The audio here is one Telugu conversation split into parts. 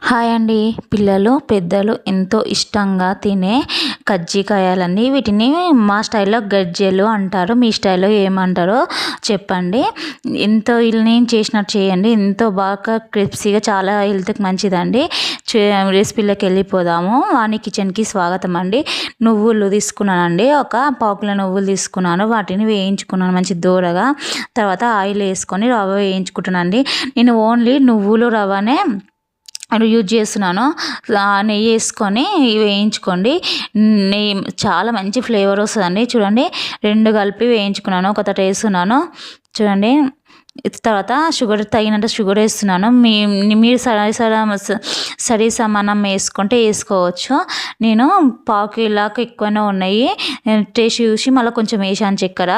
హాయ్ అండి. పిల్లలు, పెద్దలు ఎంతో ఇష్టంగా తినే కజ్జికాయలండి. వీటిని మా స్టైల్‌లో గజ్జెలు అంటారు. మీ స్టైల్‌లో ఏమంటారో చెప్పండి. నేను చేసినట్టు చేయండి. ఎంతో బాగా క్రిస్పీగా చాలా హెల్త్‌కి మంచిదండి. రెసిపీలోకి వెళ్ళిపోదాము. వాణి కిచెన్‌కి స్వాగతం అండి. నువ్వులు తీసుకున్నానండి. ఒక పావు కిలో నువ్వులు తీసుకున్నాను. వాటిని వేయించుకున్నాను మంచి దోరగా. తర్వాత ఆయిల్ వేసుకొని రవ్వ వేయించుకుంటానండి. నేను ఓన్లీ నువ్వులు, రవ్వనే యూజ్ చేస్తున్నాను. నెయ్యి వేసుకొని వేయించుకోండి. నెయ్యి చాలా మంచి ఫ్లేవర్ వస్తుందండి. చూడండి, 2 కలిపి వేయించుకున్నాను. ఒక తట వేస్తున్నాను చూడండి. తర్వాత తగినంత షుగర్ వేస్తున్నాను. మీరు సరి సమానం వేసుకుంటే వేసుకోవచ్చు. నేను పావు కిలోకి ఎక్కువనే ఉన్నాయి. టేస్ట్ చూసి మళ్ళీ కొంచెం వేసాను చక్కెర.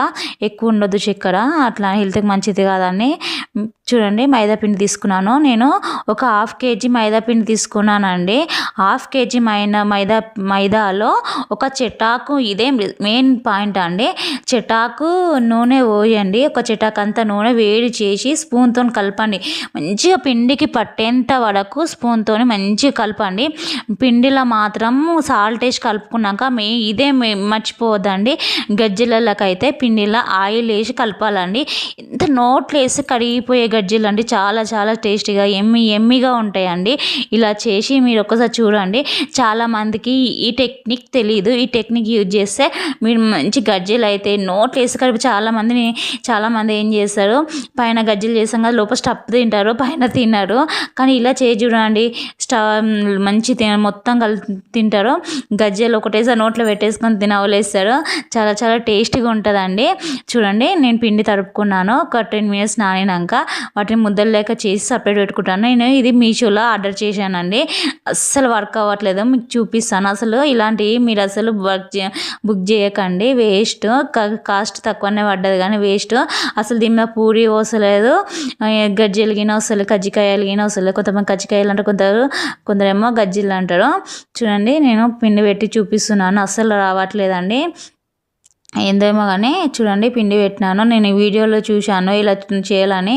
ఎక్కువ ఉండొద్దు చక్కెర, అట్లా హెల్త్కి మంచిది కాదని. చూడండి, మైదా పిండి తీసుకున్నాను. నేను ఒక 1/2 కేజీ మైదా పిండి తీసుకున్నానండి. 1/2 కేజీ మైదాలో ఒక చెటాకు, ఇదే మెయిన్ పాయింట్ అండి, చెటాకు నూనె పోయండి. ఒక చెటాకు అంత నూనె వేడి చేసి స్పూన్తో కలపండి. మంచిగా పిండికి పట్టేంత వరకు స్పూన్తో మంచిగా కలపండి. పిండిలో మాత్రం సాల్ట్ వేసి కలుపుకున్నాక ఇదే మర్చిపోవద్దండి. గజ్జలకైతే పిండిలో ఆయిల్ వేసి కలపాలండి. ఎంత నోట్లో వేసి కడిగిపోయే గజ్జలు అండి. చాలా చాలా టేస్టీగా ఎమ్మిగా ఉంటాయండి. ఇలా చేసి మీరు ఒక్కసారి చూడండి. చాలామందికి ఈ టెక్నిక్ తెలియదు. ఈ టెక్నిక్ యూజ్ చేస్తే మీరు మంచి గజ్జలు అయితే నోట్లో వేసి కలిపి చాలామంది ఏం చేస్తారు, పైన గజ్జలు చేస్తాం కదా, లోపల స్టఫ్ తింటారు, పైన తిన్నారు. కానీ ఇలా చేసి చూడండి, మంచి మొత్తం తింటారు. గజ్జలు ఒకటేసారి నోట్లో పెట్టేసుకొని తినవలేస్తారు. చాలా చాలా టేస్టీగా ఉంటుందండి. చూడండి, నేను పిండి తడుపుకున్నాను. ఒక 10 మినిట్స్ నానినాక వాటిని ముద్దలు లేక చేసి సపరేట్ పెట్టుకుంటాను. నేను ఇది మీషోలో ఆర్డర్ చేశానండి. అస్సలు వర్క్ అవ్వట్లేదు. మీకు చూపిస్తాను. అసలు ఇలాంటివి మీరు అసలు బుక్ చేయకండి. వేస్ట్. కాస్ట్ తక్కువనే పడ్డది కానీ వేస్ట్. అసలు దీని పూరి వస్తలేదు, గజ్జలు గిన వస్తలేదు, కజ్జికాయలు గిన వస్తలేదు. కొంతమంది కజ్జికాయలు అంటారు, కొందరేమో గజ్జీలు అంటారు. చూడండి, నేను పిండి పెట్టి చూపిస్తున్నాను. అస్సలు రావట్లేదండి. ఏందేమో కానీ చూడండి, పిండి పెట్టినాను. నేను ఈ వీడియోలో చూశాను ఇలా చేయాలని.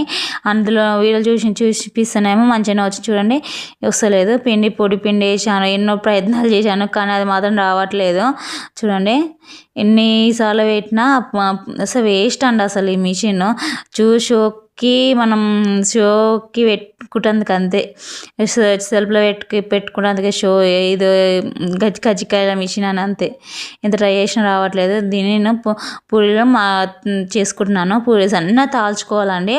అందులో వీడియోలు చూపిస్తేనేమో మంచిగానే వచ్చి చూడండి వస్తలేదు. పొడి పిండి వేసాను, ఎన్నో ప్రయత్నాలు చేశాను, కానీ అది మాత్రం రావట్లేదు. చూడండి, ఎన్నిసార్లు పెట్టినా అసలు వేస్ట్ అండి. అసలు ఈ మిషన్ మనం షోకి పెట్టుకుంటానికి అంతే, సెల్ఫ్లో పెట్టుకుంటానికి షో ఇది కజ్జికాయల మిషన్ అని అంతే. ఎంత ట్రై చేసినా రావట్లేదు. దీన్ని నేను పూరీలో చేసుకుంటున్నాను. పూరి సన్న తాల్చుకోవాలండి.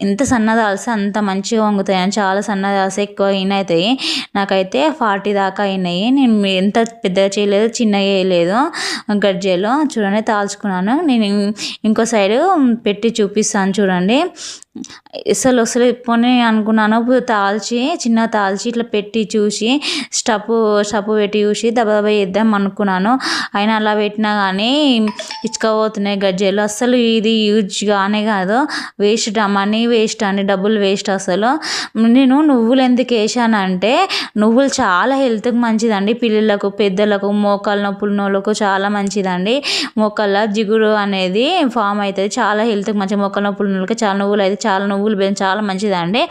ఎంత సన్నగా తాల్స్తే అంత మంచిగా వంగుతాయి. చాలా సన్నగా తాల్స్తే ఎక్కువ అవుతాయి. నాకైతే 40 దాకా అయినాయి. నేను ఎంత పెద్దగా చేయలేదు, చిన్నగా వేయలేదు గజ్జలు. చూడండి, తాల్చుకున్నాను. నేను ఇంకో సైడు పెట్టి చూపిస్తాను చూడండి. అసలు పోనీ అనుకున్నాను, చిన్నగా తాల్చి ఇట్లా పెట్టి చూసి స్టవ్ పెట్టి చూసి దెబ్బ వేద్దాం అనుకున్నాను. అయినా అలా పెట్టినా కానీ ఇచ్చుకోబోతున్నాయి గజ్జలు. అసలు ఇది యూజ్ కానే కాదు. వేస్ట్, మనీ వేస్ట్ అండి, డబ్బులు వేస్ట్. అసలు నేను నువ్వులు ఎందుకు వేసానంటే, నువ్వులు చాలా హెల్త్కి మంచిదండి. పిల్లలకు, పెద్దలకు, మోకాళ్ళ నొప్పులు నోళ్ళకు చాలా మంచిదండి. మోకాళ్ళ జిగురు అనేది ఫామ్ అవుతుంది. చాలా హెల్త్కి మంచిది. మోకాళ్ళ నొప్పులు నోళ్ళకి నువ్వులు అయితే నువ్వులు చాలా మంచిదండి.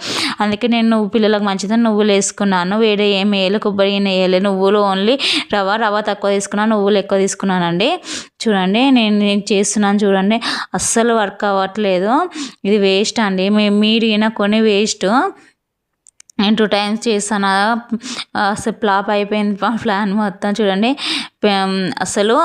అందుకే నేను పిల్లలకు మంచిదని నువ్వులు వేసుకున్నాను. వేరే ఏం వేయలేదు, కొబ్బరి వేయలేదు. నువ్వులు ఓన్లీ రవ్వ తక్కువ తీసుకున్నాను, నువ్వులు ఎక్కువ తీసుకున్నానండి. చూడండి, నేను చేస్తున్నాను చూడండి. అస్సలు వర్క్ అవ్వట్లేదు. ఇది వేస్ట్ అండి. మీరు ఈయన కొని వేస్ట్. నేను 2 టైమ్స్ చేస్తాను, అసలు ఫ్లాప్ అయిపోయింది ప్లాన్ మొత్తం. చూడండి, అసలు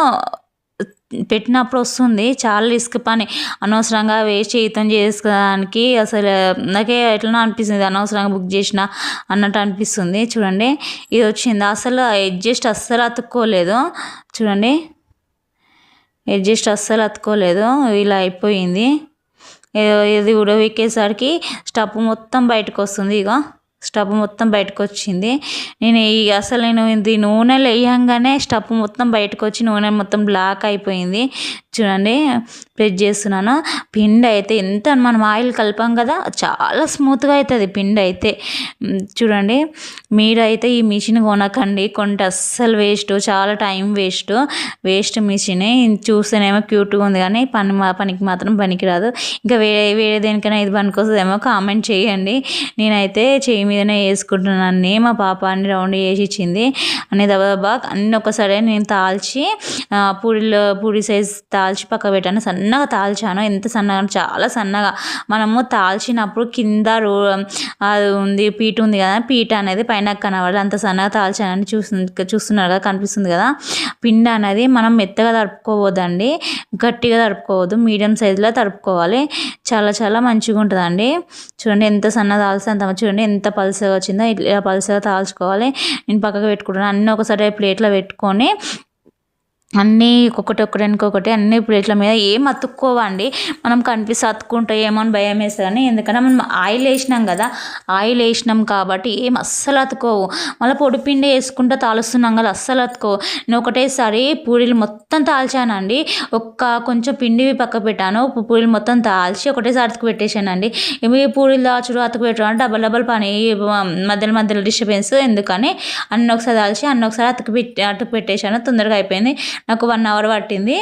పెట్టినప్పుడు వస్తుంది. చాలా రిస్క్ పని. అనవసరంగా వేస్ట్ చేసుకోవడానికి అసలు నాకే ఎట్లనో అనిపిస్తుంది. అనవసరంగా బుక్ చేసిన అన్నట్టు అనిపిస్తుంది. చూడండి, ఇది వచ్చింది. అసలు అస్సలు అతుక్కోలేదు. చూడండి, అస్సలు అతుక్కోలేదు. ఇలా అయిపోయింది. ఇది ఉడవెక్కేసరికి స్టవ్ మొత్తం బయటకు వస్తుంది. స్టవ్ మొత్తం బయటకు వచ్చింది. నేను ఇది నూనెలో వేయంగానే స్టవ్ మొత్తం బయటకు వచ్చి నూనె మొత్తం బ్లాక్ అయిపోయింది. చూడండి, ప్రెస్ చేస్తున్నాను. పిండి అయితే ఎంత మనం ఆయిల్ కలిపాం కదా చాలా స్మూత్గా అవుతుంది పిండి అయితే. చూడండి, మీరైతే ఈ మిషన్ కొనకండి, కొంటే అస్సలు వేస్ట్, చాలా టైం వేస్ట్ మిషన్. చూస్తేనేమో క్యూట్గా ఉంది కానీ పనికి మాత్రం పనికిరాదు. ఇంకా వేరే దేనికైనా ఇది పనికొస్తుందేమో కామెంట్ చేయండి. నేనైతే చేయి మీదనే వేసుకుంటున్నాను. మా పాప అన్ని రౌండ్ చేసి ఇచ్చింది. అన్ని దబదబా అన్నీ ఒకసారి నేను తాల్చి పూరి సైజ్ తాల్చి పక్క పెట్టాను. సన్నగా తాల్చాను. ఎంత సన్నగా, చాలా సన్నగా. మనము తాల్చినప్పుడు కింద అది ఉంది, పీట ఉంది కదా, పీట అనేది పైన కనబడాలి. అంత సన్నగా తాల్చానని చూస్తున్నారు కదా, కనిపిస్తుంది కదా. పిండి అనేది మనం మెత్తగా తడుపుకోవద్దండి, గట్టిగా తడుపుకోవద్దు, మీడియం సైజులో తడుపుకోవాలి. చాలా చాలా మంచిగా ఉంటుందండి. చూడండి ఎంత సన్నగా తాల్స్తే అంత చూడండి ఎంత పలుసగా వచ్చిందో. ఇలా పలుసగా తాల్చుకోవాలి. నేను పక్కకు పెట్టుకుంటున్నాను. అన్నీ ఒకసారి ప్లేట్లో పెట్టుకొని అన్నీ ఒక్కొక్కటి అన్ని ప్లేట్ల మీద ఏం అతుక్కోవండి. మనం కనిపిస్తే అతుక్కుంటాయేమో అని భయం వేస్తుంది. కానీ ఎందుకంటే మనం ఆయిల్ వేసినాం కదా, ఆయిల్ వేసినాం కాబట్టి ఏం అస్సలు అతుకోవు. మళ్ళీ పొడి పిండి వేసుకుంటూ తాలుస్తున్నాం కదా, అస్సలు అతుకోవు. నేను ఒకటేసారి పూరీలు మొత్తం తాల్చానండి. కొంచెం పిండి పక్క పెట్టాను, పూరీలు మొత్తం తాల్చి ఒకటేసారి అతుకు పెట్టేశానండి. ఇవి పూరీలు దాచుడు అతుకు పెట్టడం డబల్ పని, మధ్యలో డిస్టర్బెన్స్ ఎందుకని అన్నీ ఒకసారి తాల్చి అన్నీ ఒకసారి అతుకు పెట్టేశాను. తొందరగా అయిపోయింది. నాకు 1 అవర్ పట్టింది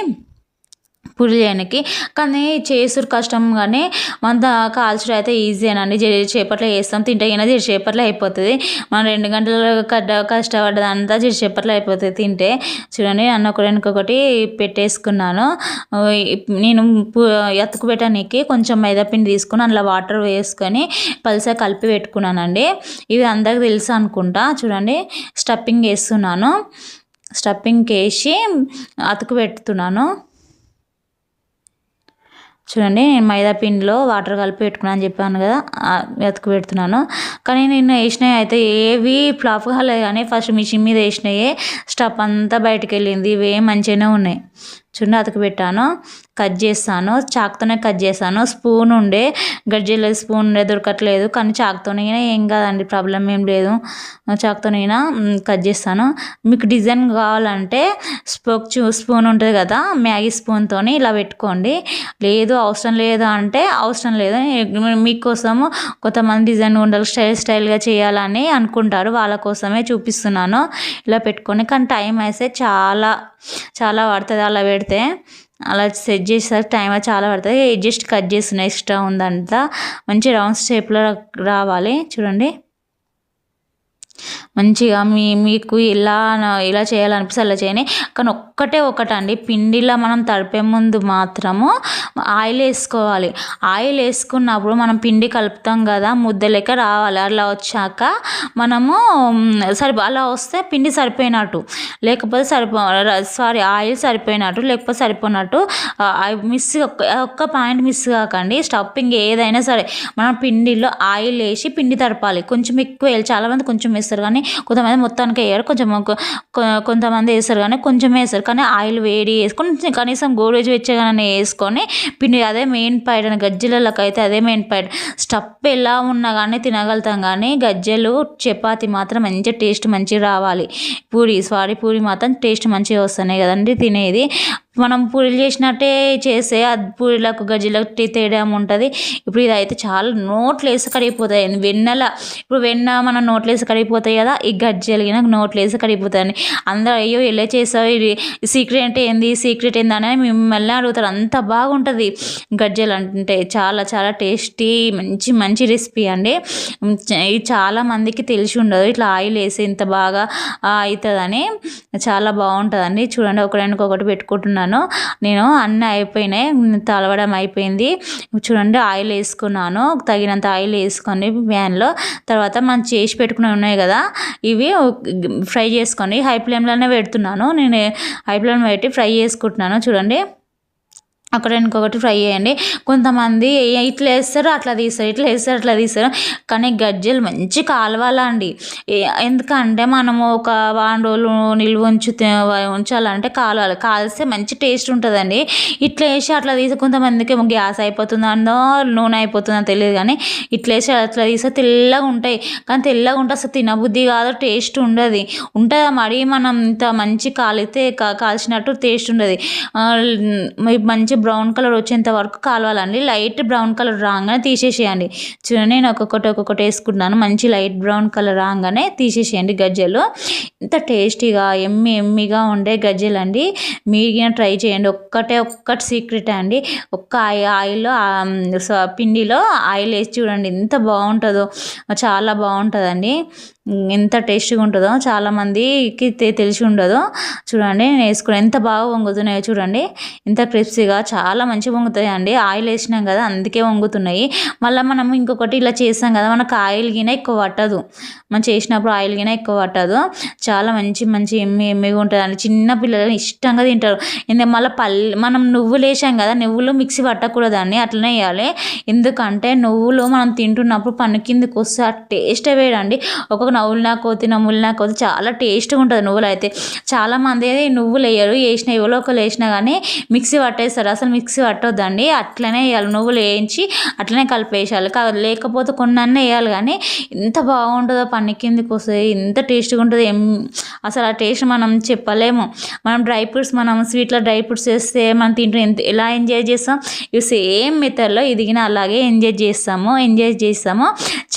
పూరి చేయడానికి. కానీ చేసుడు కష్టం, కానీ మన కాల్చుడు అయితే ఈజీనండి. చేపట్లో వేస్తాం, తింటే అయినా చేపట్లో అయిపోతుంది. మనం 2 గంటలు కష్టపడ్డదంతా చేపట్లో అయిపోతుంది తింటే. చూడండి, అన్న ఒకటి పెట్టేసుకున్నాను. నేను అతుకు పెట్టడానికి కొంచెం మైదాపిండి తీసుకుని అందులో వాటర్ వేసుకొని పలుసగా కలిపి పెట్టుకున్నానండి. ఇవి అందరికి తెలుసు అనుకుంటా. చూడండి, స్టఫింగ్ వేస్తున్నాను. స్టఫింగ్ వేసి అతుకు పెడుతున్నాను. చూడండి, నేను మైదా పిండిలో వాటర్ కలిపి పెట్టుకున్నాను అని చెప్పాను కదా, అతుకు పెడుతున్నాను. కానీ నేను వేసినవి అయితే ఏవి ఫ్లాప్ కాలేదు. కానీ ఫస్ట్ మిషన్ మీద వేసినాయే స్టఫ్ అంతా బయటకు వెళ్ళింది. ఇవి మంచిగానే ఉన్నాయి. చూడండి, అతుకు పెట్టాను. కట్ చేస్తాను, చాకుతోనే కట్ చేస్తాను. స్పూన్ ఉండే, గడ్జీలో స్పూన్ ఉండే దొరకట్లేదు. కానీ చాకుతోనే ఏం కాదండి, ప్రాబ్లం ఏం లేదు. చాకుతోనే కట్ చేస్తాను. మీకు డిజైన్ కావాలంటే స్పూన్ ఉంటుంది కదా, మ్యాగీ స్పూన్తో ఇలా పెట్టుకోండి. లేదు అవసరం లేదు అంటే అవసరం లేదు. మీకోసము కొంతమంది డిజైన్ ఉండలు స్టైల్గా చేయాలని అనుకుంటారు, వాళ్ళ కోసమే చూపిస్తున్నాను. ఇలా పెట్టుకొని, కానీ టైం అయితే చాలా పడుతుంది అలా పెడితే. అలా సెట్ చేసేసరికి టైం చాలా పడుతుంది. జస్ట్ కట్ చేస్తున్నా, ఎక్స్ట్రా ఉందంతా మంచి రౌండ్ షేప్లో రావాలి. చూడండి, మంచిగా మీకు ఇలా చేయాలనిపిస్తే అలా చేయండి. కానీ ఒకటండి, పిండిలో మనం తడిపే ముందు మాత్రము ఆయిల్ వేసుకోవాలి. ఆయిల్ వేసుకున్నప్పుడు మనం పిండి కలుపుతాం కదా, ముద్ద లెక్క రావాలి. అలా వచ్చాక మనము అలా వస్తే పిండి సరిపోయినట్టు, లేకపోతే ఆయిల్ సరిపోయినట్టు, లేకపోతే సరిపోయినట్టు. ఒక్క పాయింట్ మిస్ కాకండి. స్టఫింగ్ ఏదైనా సరే మనం పిండిలో ఆయిల్ వేసి పిండి తడపాలి. కొంచెం ఎక్కువ వేయాలి. చాలామంది కొంచెం వేస్తారు, కానీ కొంతమంది మొత్తానికి వేయరు. కొంతమంది వేస్తారు కానీ కొంచెం వేస్తారు. కానీ ఆయిల్ వేడి వేసుకొని కనీసం గోడేజ్ వెచ్చగానే వేసుకొని పిండి, అదే మెయిన్ పాయింట్. గజ్జెలకి అయితే అదే మెయిన్ పాయింట్. స్టఫ్ ఎలా ఉన్నా కానీ తినగలుగుతాం, కానీ గజ్జెలు చపాతి మాత్రం మంచి టేస్ట్ మంచిగా రావాలి. పూరి మాత్రం టేస్ట్ మంచిగా వస్తున్నాయి కదండి తినేది. మనం పూరీలు చేసినట్టే చేస్తే అది పూరీలకు గజ్జెలకు తేడా ఉంటుంది. ఇప్పుడు ఇది అయితే చాలా నోట్లు వేసి కరిగిపోతాయి. వెన్న మనం నోట్లు వేసి కరిగిపోతాయి కదా, ఈ గజ్జెలు నాకు నోట్లు వేసి కరిగిపోతాయండి. అందరూ అయ్యో ఎలా చేసావు, ఇది సీక్రెట్ ఏంది అని మిమ్మల్ని అడుగుతారు. అంత బాగుంటుంది గజ్జెలు అంటే. చాలా చాలా టేస్టీ మంచి రెసిపీ అండి. ఇది చాలా మందికి తెలిసి ఉండదు, ఇట్లా ఆయిల్ వేసి ఇంత బాగా అవుతుందని. చాలా బాగుంటుందండి. చూడండి, ఒకటి పెట్టుకుంటున్నాను నేను. అన్నీ అయిపోయినాయి, తలవడం అయిపోయింది. చూడండి, ఆయిల్ వేసుకున్నాను. తగినంత ఆయిల్ వేసుకొని ప్యాన్లో. తర్వాత మనం చేసి పెట్టుకుని ఉన్నాయి కదా, ఇవి ఫ్రై చేసుకొని హై ఫ్లేమ్లోనే పెడుతున్నాను. నేను హై ఫ్లేమ్ పెట్టి ఫ్రై చేసుకుంటున్నాను. చూడండి, ఇంకొకటి ఫ్రై చేయండి. కొంతమంది ఇట్లా వేస్తారు అట్లా తీస్తారు, కానీ గజ్జెలు మంచి కాలవాలండి. ఎందుకంటే మనము ఒక 1 రోజులు నిల్వ ఉంచాలంటే కాల్స్తే మంచి టేస్ట్ ఉంటుందండి. ఇట్లా వేసి అట్లా తీసి, కొంతమందికి ఏమో గ్యాస్ అయిపోతుందో నూనె అయిపోతుందో తెలియదు, కానీ ఇట్లా వేసి అట్లా తీస్తే తెల్లగా ఉంటాయి. కానీ తెల్లగా ఉంటే అసలు తినబుద్ధి కాదు, టేస్ట్ ఉండదు. మరీ మనం ఇంత మంచి కాల్చినట్టు టేస్ట్ ఉండదు. మంచి బ్రౌన్ కలర్ వచ్చేంత వరకు కాలవాలండి. లైట్ బ్రౌన్ కలర్ రాగానే తీసేసేయండి. చూడండి నేను ఒక్కొక్కటి వేసుకుంటున్నాను. మంచి లైట్ బ్రౌన్ కలర్ రాగానే తీసేసేయండి గజ్జలు. ఇంత టేస్టీగా ఎమ్మిగా ఉండే గజ్జలు అండి. మీరు ట్రై చేయండి. ఒక్కటి సీక్రెట్ అండి. ఒక్క ఆయిల్లో పిండిలో ఆయిల్ వేసి చూడండి ఎంత బాగుంటుందో, చాలా బాగుంటుందండి. ఎంత టేస్టీగా ఉంటుందో చాలామందికి తెలిసి ఉండదు. చూడండి నేను వేసుకుని ఎంత బాగా వంగుతున్నాయో చూడండి. ఇంత క్రిస్పీగా చాలా మంచిగా వంగుతాయి అండి. ఆయిల్ వేసినాం కదా అందుకే వంగుతున్నాయి. మళ్ళీ మనం ఇంకొకటి ఇలా చేస్తాం కదా, మనకు ఆయిల్ గిన ఎక్కువ పట్టదు. మనం చేసినప్పుడు ఆయిల్ గిన ఎక్కువ పట్టదు. చాలా మంచి ఎమ్మిగా ఉంటుందండి. చిన్న పిల్లలు ఇష్టంగా తింటారు. మళ్ళీ మనం నువ్వులు వేసాం కదా, నువ్వులు మిక్సీ పట్టకూడదండి, అట్లనే వేయాలి. ఎందుకంటే నువ్వులు మనం తింటున్నప్పుడు పన్ను కిందకి వస్తే ఆ టేస్టే వేయండి. ఒక్కొక్క నవ్వులు కోతి చాలా టేస్ట్గా ఉంటుంది. నువ్వులు అయితే చాలామంది నువ్వులు వేయరు, వేసిన ఎవరో ఒకరు వేసినా కానీ మిక్సీ పట్టేస్తారు. అసలు మిక్సీ పట్టొద్దండి, అట్లనే వేయాలి. నువ్వులు వేయించి అట్లనే కలిపేసేయాలి. లేకపోతే కొన్ని వేయాలి. కానీ ఎంత బాగుంటుందో పన్ను కిందకి వస్తుంది, ఎంత టేస్ట్గా ఉంటుంది. అసలు ఆ టేస్ట్ మనం చెప్పలేము. మనం డ్రై ఫ్రూట్స్, మనం స్వీట్లో డ్రై ఫ్రూట్స్ వేస్తే మనం తింటూ ఎలా ఎంజాయ్ చేస్తాం, ఇవి సేమ్ మెథడ్లో ఇదిగిన అలాగే ఎంజాయ్ చేస్తాము.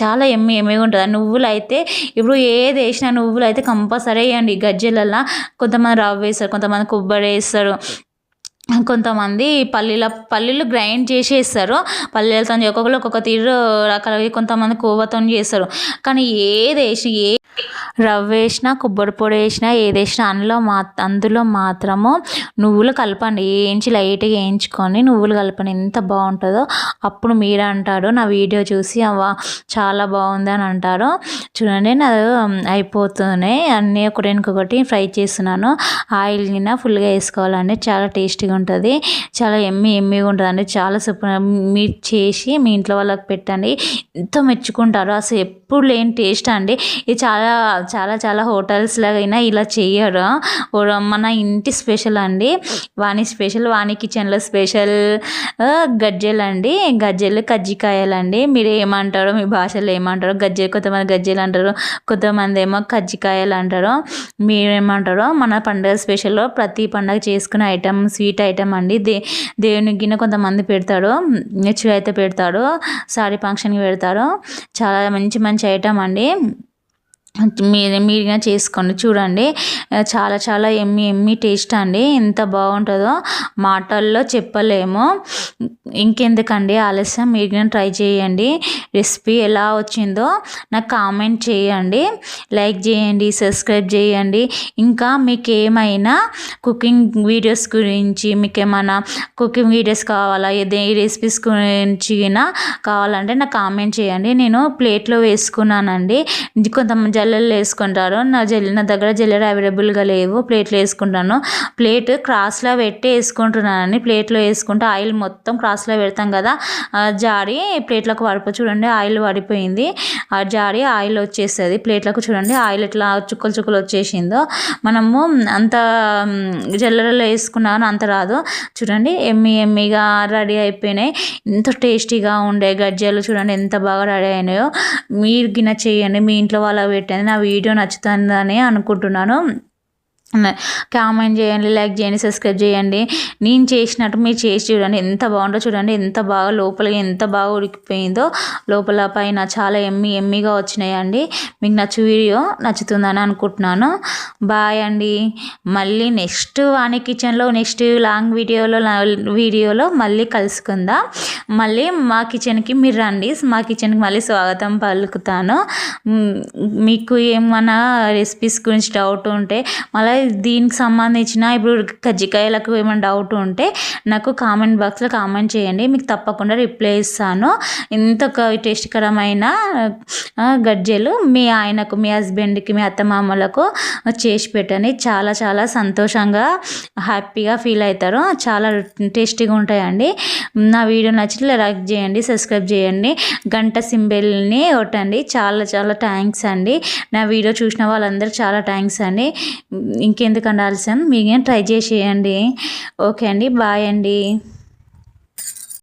చాలా ఎమ్మిగా ఉంటుంది. నువ్వులు అయితే ఇప్పుడు ఏది వేసినా నువ్వులు అయితే కంపల్సరీ వేయండి. గజ్జలల్లో కొంతమంది రవ్వ వేస్తారు, కొంతమంది కొబ్బరి వేస్తారు, కొంతమంది పల్లీలు గ్రైండ్ చేసి వేస్తారు. పల్లీలతో ఒక్కొక్క తీరు రకాల, కొంతమంది కోవతో చేస్తారు. కానీ ఏది వేసి రవ్వ వేసినా కొబ్బరి పొడి వేసినా ఏది వేసినా అందులో మాత్రము నువ్వులు కలపండి. లైట్గా వేయించుకొని నువ్వులు కలపండి. ఎంత బాగుంటుందో అప్పుడు మీరు అంటారు నా వీడియో చూసి అవ్వ చాలా బాగుంది అని అంటారు. చూడండి నాది అయిపోతున్నాయి అన్నీ ఒకటి ఫ్రై చేస్తున్నాను. ఆయిల్ గిన్నె ఫుల్గా వేసుకోవాలండి. చాలా టేస్టీగా ఉంటుంది, చాలా ఎమ్మిగా ఉంటుందండి. చాలా సూపర్. మీరు చేసి మీ ఇంట్లో వాళ్ళకి పెట్టండి, ఎంతో మెచ్చుకుంటారు. అసలు ఎప్పుడు లేని టేస్ట్ అండి ఇది. చాలా హోటల్స్లో అయినా ఇలా చేయరు. మన ఇంటి స్పెషల్ అండి. వాణి కిచెన్లో స్పెషల్ గజ్జలు అండి. కజ్జికాయలు అండి. మీరు ఏమంటారో మీ భాషలో ఏమంటారో, కొంతమంది గజ్జలు అంటారు, కొంతమంది ఏమో కజ్జికాయలు అంటారు. మీరేమంటారో మన పండుగ స్పెషల్లో ప్రతి పండుగ చేసుకునే ఐటమ్ స్వీట్ ఐటమ్ అండి. దేవునికి గిన్నె కొంతమంది పెడతారు, నెచ్చు అయితే పెడతారు, సారీ ఫంక్షన్కి పెడతారు. చాలా మంచి ఐటమ్ అండి. మీరుగా చేసుకోండి. చూడండి చాలా ఎమ్మి టేస్ట్ అండి. ఎంత బాగుంటుందో మాటల్లో చెప్పలేము. ఇంకెందుకండి ఆలస్యం, మీరు ట్రై చేయండి. రెసిపీ ఎలా వచ్చిందో నాకు కామెంట్ చేయండి, లైక్ చేయండి, సబ్స్క్రైబ్ చేయండి. ఇంకా మీకు ఏమైనా కుకింగ్ వీడియోస్ గురించి, మీకు ఏమైనా కుకింగ్ వీడియోస్ కావాలా, ఈ రెసిపీస్ గురించి కావాలంటే నాకు కామెంట్ చేయండి. నేను ప్లేట్లో వేసుకున్నానండి. కొంతమంది జల్లెలు వేసుకుంటారు. నా దగ్గర జల్లెలు అవైలబుల్గా లేవు, ప్లేట్లో వేసుకుంటాను. ప్లేట్ క్రాస్లో పెట్టి వేసుకుంటున్నానండి. ప్లేట్లో వేసుకుంటే ఆయిల్ మొత్తం క్రాస్లో పెడతాం కదా, జాడి ప్లేట్లకు చూడండి ఆయిల్ పడిపోయింది. ఆ జాడి ఆయిల్ వచ్చేస్తుంది ప్లేట్లకు. చూడండి ఆయిల్ ఎట్లా చుక్కలు వచ్చేసిందో. మనము అంత జల్లెలలో వేసుకున్నాను అంత రాదు. చూడండి ఎమ్మిగా రెడీ అయిపోయినాయి. ఎంత టేస్టీగా ఉండే గజ్జలు చూడండి ఎంత బాగా రెడీ అయినాయో. మీరు గిన్నె చేయండి, మీ ఇంట్లో వాళ్ళకి పెట్టండి. నా వీడియో నచ్చుతుందని అనుకుంటున్నాను. కామెంట్ చేయండి, లైక్ చేయండి, సబ్స్క్రైబ్ చేయండి. నేను చేసినట్టు మీరు చేసి చూడండి ఎంత బాగుందో. చూడండి ఎంత బాగా లోపల ఎంత బాగా ఉడికిపోయిందో, లోపల పైన చాలా ఎమ్మిగా వచ్చినాయండి. మీకు వీడియో నచ్చుతుందని అనుకుంటున్నాను. బాయ్ అండి. మళ్ళీ నెక్స్ట్ వాణి కిచెన్లో నెక్స్ట్ లాంగ్ వీడియోలో మళ్ళీ కలుసుకుందాం. మళ్ళీ మా కిచెన్కి మీరు రండి, మా కిచెన్కి మళ్ళీ స్వాగతం పలుకుతాను. మీకు ఏమన్నా రెసిపీస్ గురించి డౌట్ ఉంటే, మళ్ళీ దీనికి సంబంధించిన ఇప్పుడు కజ్జికాయలకు ఏమైనా డౌట్ ఉంటే నాకు కామెంట్ బాక్స్లో కామెంట్ చేయండి, మీకు తప్పకుండా రిప్లై ఇస్తాను. ఇంత టేస్ట్కరమైన గజ్జలు మీ ఆయనకు, మీ హస్బెండ్కి, మీ అత్తమామలకు చేసి పెట్టండి. చాలా సంతోషంగా హ్యాపీగా ఫీల్ అవుతారు. చాలా టేస్టీగా ఉంటాయండి. నా వీడియో నచ్చితే లైక్ చేయండి, సబ్స్క్రైబ్ చేయండి, గంట సింబల్ని కొట్టండి. చాలా థ్యాంక్స్ అండి. నా వీడియో చూసిన వాళ్ళందరూ చాలా థ్యాంక్స్ అండి. ఇంకెందుకు ఆలస్యం, మీకేం ట్రై చేసేయండి. ఓకే అండి, బాయ్ అండి.